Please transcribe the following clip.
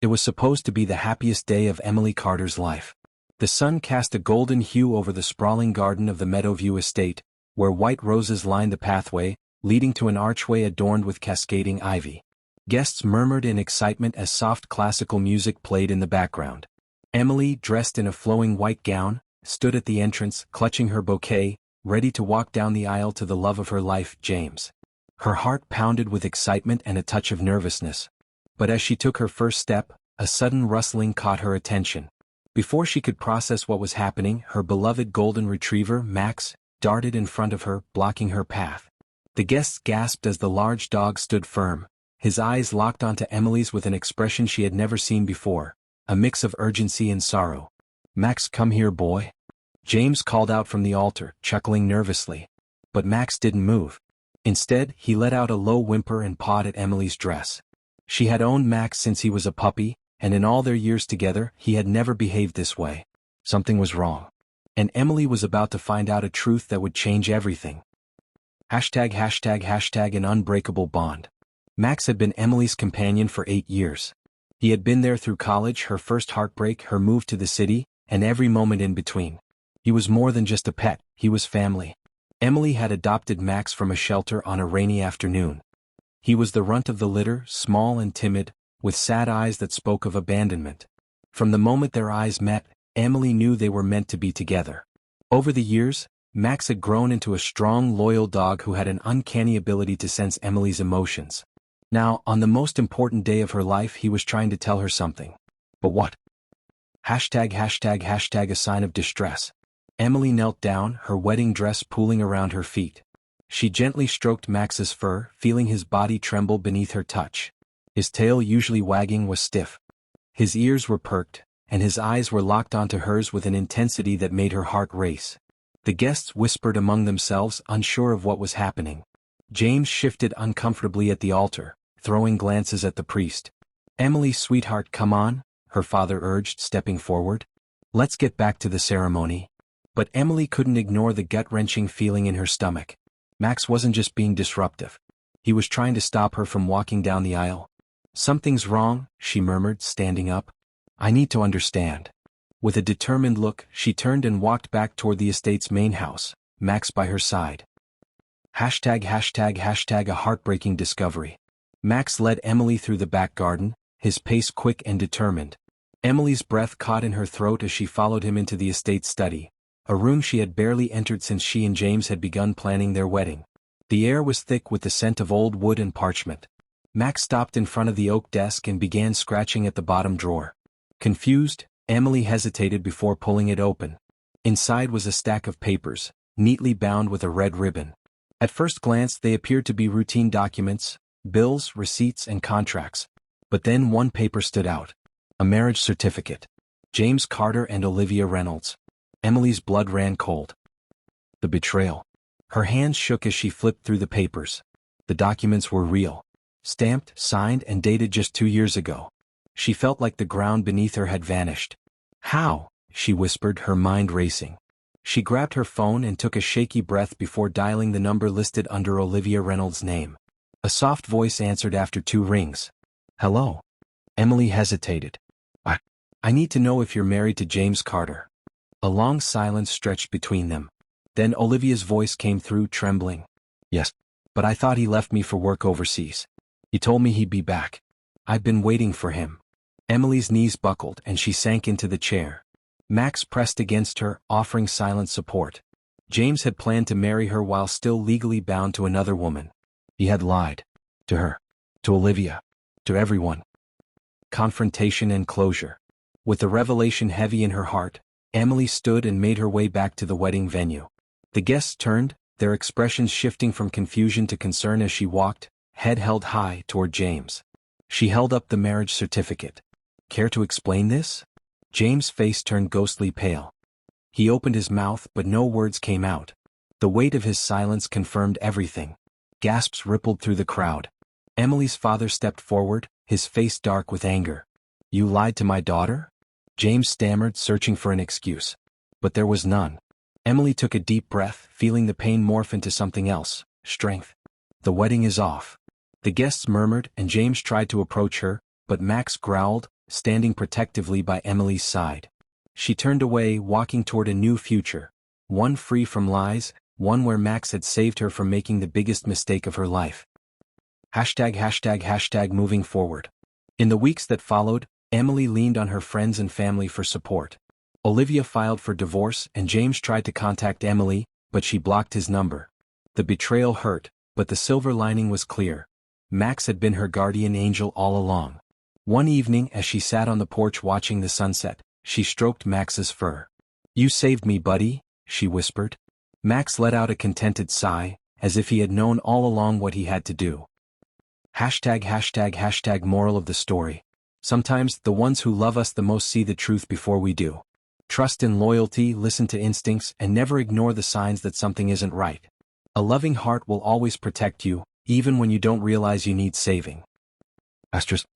It was supposed to be the happiest day of Emily Carter's life. The sun cast a golden hue over the sprawling garden of the Meadowview estate, where white roses lined the pathway, leading to an archway adorned with cascading ivy. Guests murmured in excitement as soft classical music played in the background. Emily, dressed in a flowing white gown, stood at the entrance, clutching her bouquet, ready to walk down the aisle to the love of her life, James. Her heart pounded with excitement and a touch of nervousness. But as she took her first step, a sudden rustling caught her attention. Before she could process what was happening, her beloved golden retriever, Max, darted in front of her, blocking her path. The guests gasped as the large dog stood firm, his eyes locked onto Emily's with an expression she had never seen before, a mix of urgency and sorrow. "Max, come here, boy," James called out from the altar, chuckling nervously. But Max didn't move. Instead, he let out a low whimper and pawed at Emily's dress. She had owned Max since he was a puppy, and in all their years together, he had never behaved this way. Something was wrong. And Emily was about to find out a truth that would change everything. ####an unbreakable bond. Max had been Emily's companion for 8 years. He had been there through college, her first heartbreak, her move to the city, and every moment in between. He was more than just a pet, he was family. Emily had adopted Max from a shelter on a rainy afternoon. He was the runt of the litter, small and timid, with sad eyes that spoke of abandonment. From the moment their eyes met, Emily knew they were meant to be together. Over the years, Max had grown into a strong, loyal dog who had an uncanny ability to sense Emily's emotions. Now, on the most important day of her life, he was trying to tell her something. But what? ###, a sign of distress. Emily knelt down, her wedding dress pooling around her feet. She gently stroked Max's fur, feeling his body tremble beneath her touch. His tail, usually wagging, was stiff. His ears were perked, and his eyes were locked onto hers with an intensity that made her heart race. The guests whispered among themselves, unsure of what was happening. James shifted uncomfortably at the altar, throwing glances at the priest. "Emily, sweetheart, come on," her father urged, stepping forward. "Let's get back to the ceremony." But Emily couldn't ignore the gut-wrenching feeling in her stomach. Max wasn't just being disruptive. He was trying to stop her from walking down the aisle. "Something's wrong," she murmured, standing up. "I need to understand." With a determined look, she turned and walked back toward the estate's main house, Max by her side. ###, a heartbreaking discovery. Max led Emily through the back garden, his pace quick and determined. Emily's breath caught in her throat as she followed him into the estate's study, a room she had barely entered since she and James had begun planning their wedding. The air was thick with the scent of old wood and parchment. Max stopped in front of the oak desk and began scratching at the bottom drawer. Confused, Emily hesitated before pulling it open. Inside was a stack of papers, neatly bound with a red ribbon. At first glance they appeared to be routine documents, bills, receipts, and contracts. But then one paper stood out. A marriage certificate. James Carter and Olivia Reynolds. Emily's blood ran cold. The betrayal. Her hands shook as she flipped through the papers. The documents were real. Stamped, signed, and dated just 2 years ago. She felt like the ground beneath her had vanished. "How?" she whispered, her mind racing. She grabbed her phone and took a shaky breath before dialing the number listed under Olivia Reynolds' name. A soft voice answered after 2 rings. "Hello." Emily hesitated. I need to know if you're married to James Carter." A long silence stretched between them. Then Olivia's voice came through, trembling. "Yes, but I thought he left me for work overseas. He told me he'd be back. I've been waiting for him." Emily's knees buckled and she sank into the chair. Max pressed against her, offering silent support. James had planned to marry her while still legally bound to another woman. He had lied. To her. To Olivia. To everyone. Confrontation and closure. With the revelation heavy in her heart, Emily stood and made her way back to the wedding venue. The guests turned, their expressions shifting from confusion to concern as she walked, head held high, toward James. She held up the marriage certificate. "Care to explain this?" James' face turned ghostly pale. He opened his mouth, but no words came out. The weight of his silence confirmed everything. Gasps rippled through the crowd. Emily's father stepped forward, his face dark with anger. "You lied to my daughter?" James stammered, searching for an excuse. But there was none. Emily took a deep breath, feeling the pain morph into something else, strength. "The wedding is off." The guests murmured, and James tried to approach her, but Max growled, standing protectively by Emily's side. She turned away, walking toward a new future. One free from lies, one where Max had saved her from making the biggest mistake of her life. Moving forward. In the weeks that followed, Emily leaned on her friends and family for support. Olivia filed for divorce and James tried to contact Emily, but she blocked his number. The betrayal hurt, but the silver lining was clear. Max had been her guardian angel all along. One evening as she sat on the porch watching the sunset, she stroked Max's fur. "You saved me, buddy," she whispered. Max let out a contented sigh, as if he had known all along what he had to do. Moral of the story. Sometimes, the ones who love us the most see the truth before we do. Trust in loyalty, listen to instincts, and never ignore the signs that something isn't right. A loving heart will always protect you, even when you don't realize you need saving. Asterisk.